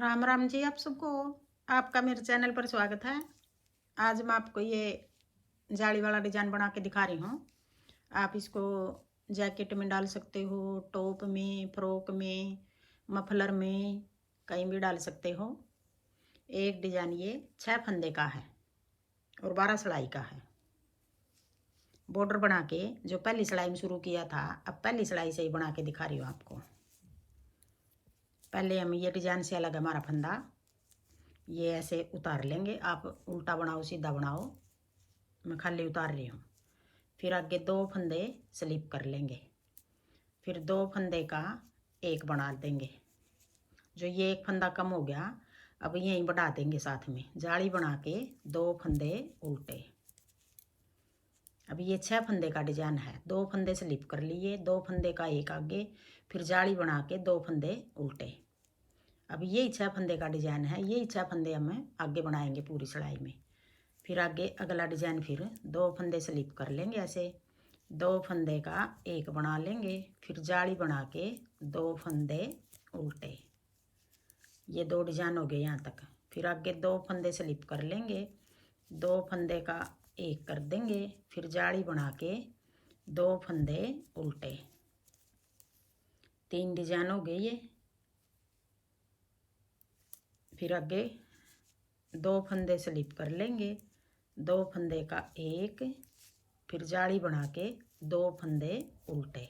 राम राम जी आप सबको। आपका मेरे चैनल पर स्वागत है। आज मैं आपको ये जाली वाला डिजाइन बना के दिखा रही हूँ। आप इसको जैकेट में डाल सकते हो, टॉप में, फ्रॉक में, मफलर में, कहीं भी डाल सकते हो। एक डिजाइन ये 6 फंदे का है और 12 सिलाई का है। बॉर्डर बना के जो पहली सिलाई में शुरू किया था, अब पहली सिलाई से ही बना के दिखा रही हूँ आपको। पहले हम ये डिजाइन से अलग हमारा फंदा ये ऐसे उतार लेंगे। आप उल्टा बनाओ सीधा बनाओ, मैं खाली उतार रही हूँ। फिर आगे 2 फंदे स्लिप कर लेंगे, फिर 2 फंदे का एक बना देंगे। जो ये एक फंदा कम हो गया, अब यहीं बढ़ा देंगे साथ में जाली बना के 2 फंदे उल्टे। अब ये 6 फंदे का डिजाइन है। 2 फंदे स्लिप कर लिए, 2 फंदे का एक आगे, फिर जाली बना के 2 फंदे उल्टे। अब यही 6 फंदे का डिजाइन है। यही 6 फंदे हम आगे बनाएंगे पूरी सिलाई में। फिर आगे अगला डिजाइन, फिर 2 फंदे स्लिप कर लेंगे ऐसे, 2 फंदे का एक बना लेंगे, फिर जाली बना के 2 फंदे उल्टे। ये 2 डिजाइन हो गए यहाँ तक। फिर आगे 2 फंदे स्लिप कर लेंगे, 2 फंदे का एक कर देंगे, फिर जाली बना के 2 फंदे उल्टे। 3 डिजाइन हो गए ये। फिर आगे 2 फंदे स्लिप कर लेंगे, 2 फंदे का एक, फिर जाली बना के 2 फंदे उल्टे।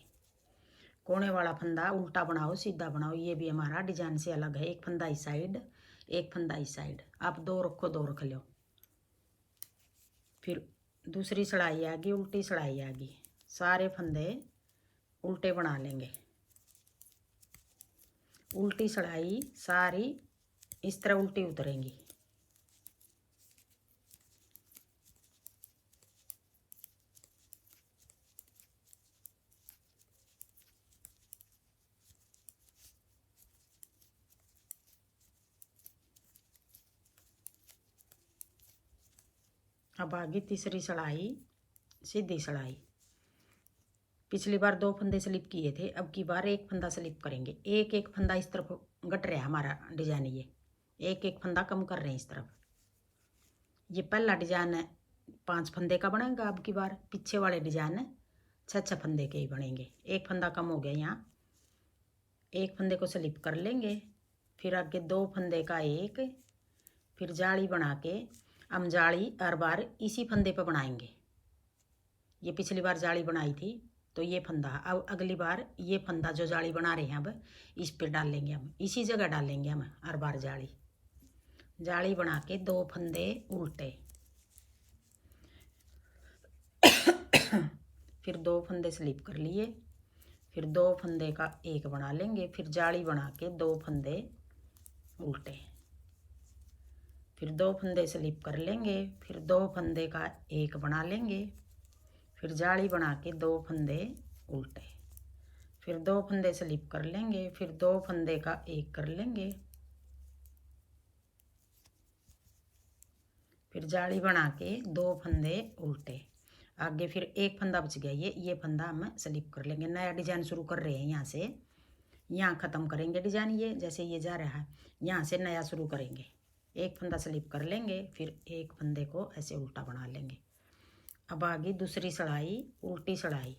कोने वाला फंदा उल्टा बनाओ सीधा बनाओ, ये भी हमारा डिजाइन से अलग है। एक फंदा इस साइड, एक फंदा इस साइड, आप 2 रखो 2 रख लो। फिर दूसरी सिलाई आगी, उल्टी सिलाई आगी, सारे फंदे उल्टे बना लेंगे। उल्टी सिलाई सारी इस तरह उल्टी उतरेंगी। अब आगे तीसरी सिलाई, सीधी सिलाई। पिछली बार 2 फंदे स्लिप किए थे, अब की बार एक फंदा स्लिप करेंगे। एक एक फंदा इस तरफ घट रहा है हमारा डिजाइन, ये एक एक फंदा कम कर रहे हैं इस तरफ। ये पहला डिजाइन है 5 फंदे का बनेगा, अब की बार पीछे वाले डिजाइन 6 फंदे के ही बनेंगे। एक फंदा कम हो गया यहाँ, एक फंदे को स्लिप कर लेंगे, फिर आगे 2 फंदे का एक, फिर जाली बना के हम जाली हर बार इसी फंदे पर बनाएंगे। ये पिछली बार जाली बनाई थी तो ये फंदा, अब अगली बार ये फंदा जो जाली बना रहे हैं अब इस पे डाल लेंगे, हम इसी जगह डालेंगे हम हर बार जाली। जाली बना के 2 फंदे उल्टे, फिर 2 फंदे स्लिप कर लिए, फिर 2 फंदे का एक बना लेंगे, फिर जाली बना के 2 फंदे उल्टे, फिर 2 फंदे स्लिप कर लेंगे, फिर 2 फंदे का एक बना लेंगे, फिर जाली बना के 2 फंदे उल्टे, फिर 2 फंदे स्लिप कर लेंगे, फिर 2 फंदे का एक कर लेंगे, फिर जाली बना के 2 फंदे उल्टे। आगे फिर एक फंदा बच गया, ये फंदा हम स्लिप कर लेंगे। नया डिजाइन शुरू कर रहे हैं, यहाँ से यहाँ ख़त्म करेंगे डिजाइन। ये जैसे ये जा रहा है, यहाँ से नया शुरू करेंगे। एक फंदा स्लिप कर लेंगे, फिर एक फंदे को ऐसे उल्टा बना लेंगे। अब आगे दूसरी सिलाई, उल्टी सिलाई,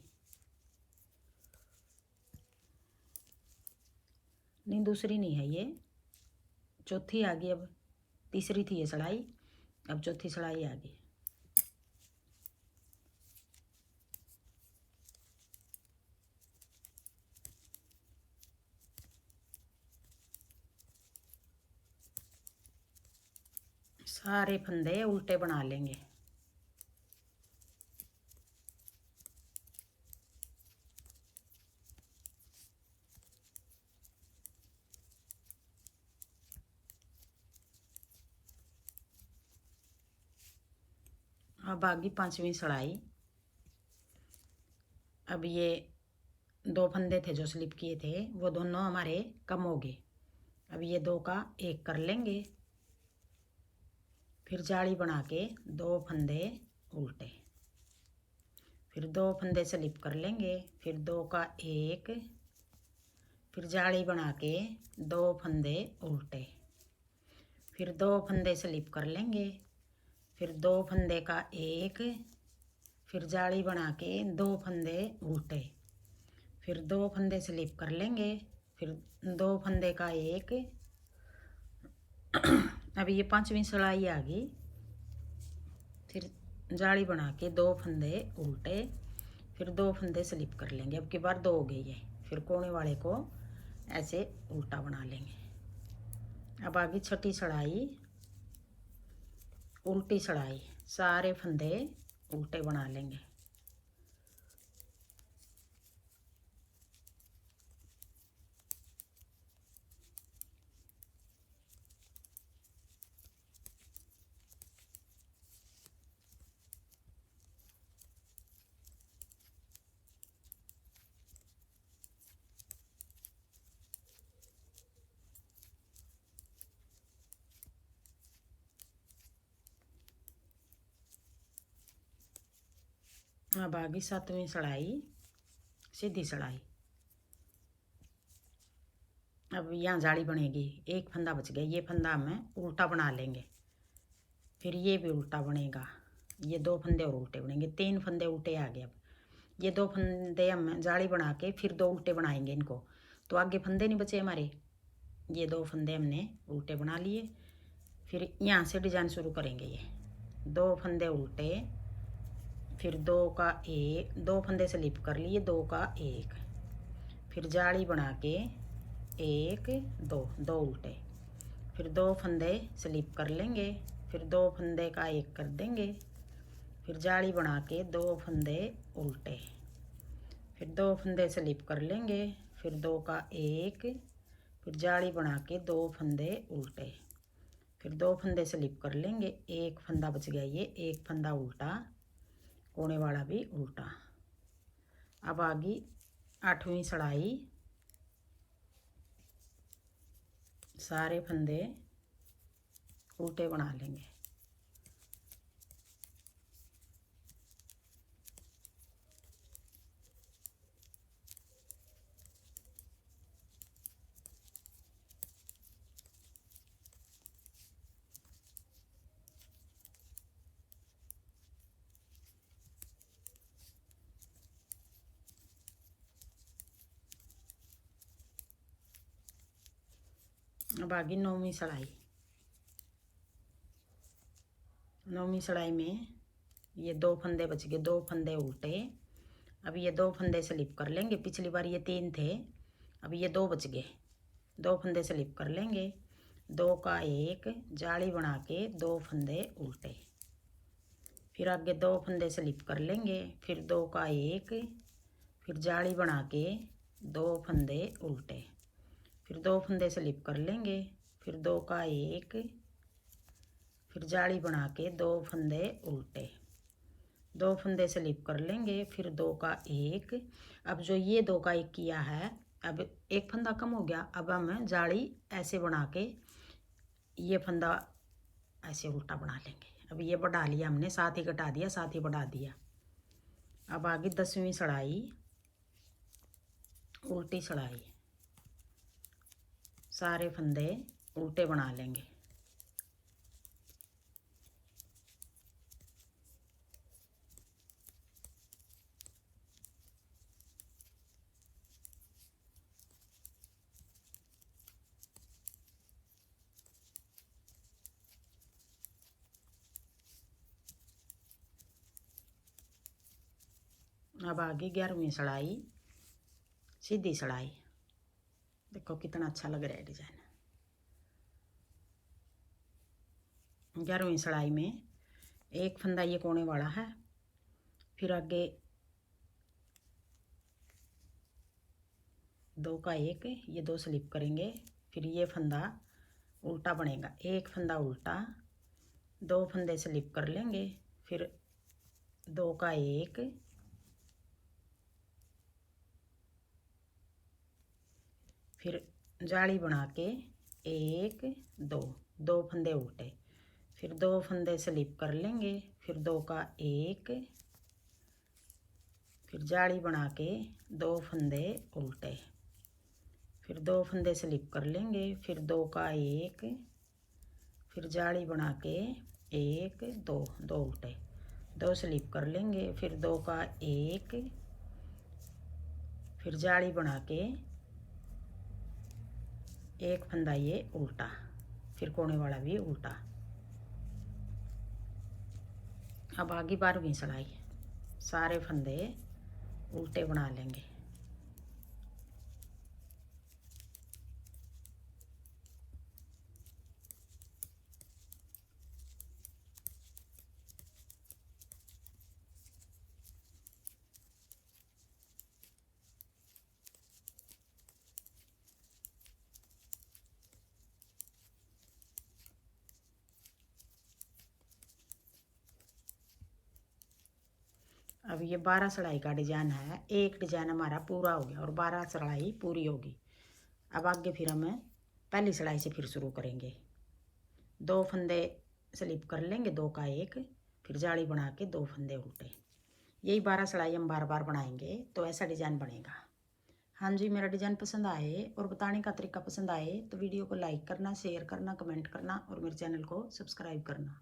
नहीं दूसरी नहीं है, ये चौथी आ गई। अब तीसरी थी ये सिलाई, अब चौथी सिलाई आ गई। सारे फंदे उल्टे बना लेंगे। अब आगे 5वीं सिलाई। अब ये 2 फंदे थे जो स्लिप किए थे, वो दोनों हमारे कम हो गए। अब ये 2 का एक कर लेंगे, फिर जाली बना के 2 फंदे उल्टे, फिर 2 फंदे स्लिप कर लेंगे, फिर 2 का एक, फिर जाली बना के 2 फंदे उल्टे। फिर 2 फंदे स्लिप कर लेंगे, फिर 2 फंदे का एक, फिर जाली बना के 2 फंदे उल्टे, फिर 2 फंदे स्लिप कर लेंगे, फिर 2 फंदे का एक। अब ये 5वीं सिलाई आ गई। फिर जाली बना के 2 फंदे उल्टे, फिर 2 फंदे स्लिप कर लेंगे। अब की बार 2 हो गई है, फिर कोने वाले को ऐसे उल्टा बना लेंगे। अब आगे छठी सिलाई, उल्टी सिलाई, सारे फंदे उल्टे बना लेंगे। अब आगे 7वीं सिलाई, सीधी सिलाई। अब यहाँ जाली बनेगी, एक फंदा बच गया, ये फंदा हमें उल्टा बना लेंगे, फिर ये भी उल्टा बनेगा, ये 2 फंदे और उल्टे बनेंगे, 3 फंदे उल्टे आ गए। अब ये 2 फंदे हम जाली बना के फिर 2 उल्टे बनाएंगे इनको, तो आगे फंदे नहीं बचे हमारे। ये 2 फंदे हमने उल्टे बना लिए, फिर यहाँ से डिजाइन शुरू करेंगे। ये 2 फंदे उल्टे, फिर 2 का एक, 2 फंदे स्लिप कर लिए, 2 का एक, फिर जाली बना के 1 2, 2 उल्टे, फिर 2 फंदे स्लिप कर लेंगे, फिर 2 फंदे का एक कर देंगे, फिर जाली बना के 2 फंदे उल्टे, फिर 2 फंदे स्लिप कर लेंगे, फिर 2 का एक, फिर जाली बना के 2 फंदे उल्टे, फिर 2 फंदे स्लिप कर लेंगे, एक फंदा बच गया, ये एक फंदा उल्टा, कोने वाला भी उल्टा। अब आगे 8वीं सिलाई, सारे फंदे उल्टे बना लेंगे। अब आगे 9वीं सिलाई, 9वीं सिलाई में ये 2 फंदे बच गए, 2 फंदे उल्टे। अब ये 2 फंदे स्लिप कर लेंगे, पिछली बार ये 3 थे, अब ये 2 बच गए, 2 फंदे स्लिप कर लेंगे, 2 का एक, जाली बना के 2 फंदे उल्टे, फिर आगे 2 फंदे स्लिप कर लेंगे, फिर 2 का एक, फिर जाली बना के 2 फंदे उल्टे, फिर 2 फंदे स्लिप कर लेंगे, फिर 2 का एक, फिर जाली बना के 2 फंदे उल्टे, 2 फंदे स्लिप कर लेंगे, फिर 2 का एक। अब जो ये 2 का एक किया है, अब एक फंदा कम हो गया, अब हम जाली ऐसे बना के ये फंदा ऐसे उल्टा बना लेंगे। अब ये बढ़ा लिया हमने, साथ ही घटा दिया, साथ ही बढ़ा दिया। अब आगे 10वीं सिलाई, उल्टी सिलाई, सारे फंदे उल्टे बना लेंगे। अब आगे 11वीं सिलाई, सीधी सिलाई। देखो कितना अच्छा लग रहा है डिजाइन। 11वीं सिलाई में एक फंदा ये कोने वाला है, फिर आगे 2 का एक, ये 2 स्लिप करेंगे, फिर ये फंदा उल्टा बनेगा, एक फंदा उल्टा, 2 फंदे स्लिप कर लेंगे, फिर 2 का एक, फिर जाली बना के 1 2, 2 फंदे उल्टे, फिर 2 फंदे स्लिप कर लेंगे, फिर 2 का एक, फिर जाली बना के 2 फंदे उल्टे, फिर 2 फंदे स्लिप कर लेंगे, फिर 2 का एक, फिर जाली बना के 1 2 2 उल्टे, 2 स्लिप कर लेंगे, फिर 2 का 1, फिर जाली बना के 1 फंदा ये उल्टा, फिर कोने वाला भी उल्टा। अब आगे 12वीं सिलाई, सारे फंदे उल्टे बना लेंगे। अब ये 12 सिलाई का डिजाइन है, एक डिजाइन हमारा पूरा हो गया और 12 सिलाई पूरी होगी। अब आगे फिर हम पहली सिलाई से फिर शुरू करेंगे। 2 फंदे स्लिप कर लेंगे, 2 का 1, फिर जाली बना के 2 फंदे उल्टे। यही 12 सिलाई हम बार बार बनाएंगे तो ऐसा डिजाइन बनेगा। हाँ जी, मेरा डिजाइन पसंद आए और बताने का तरीका पसंद आए तो वीडियो को लाइक करना, शेयर करना, कमेंट करना और मेरे चैनल को सब्सक्राइब करना।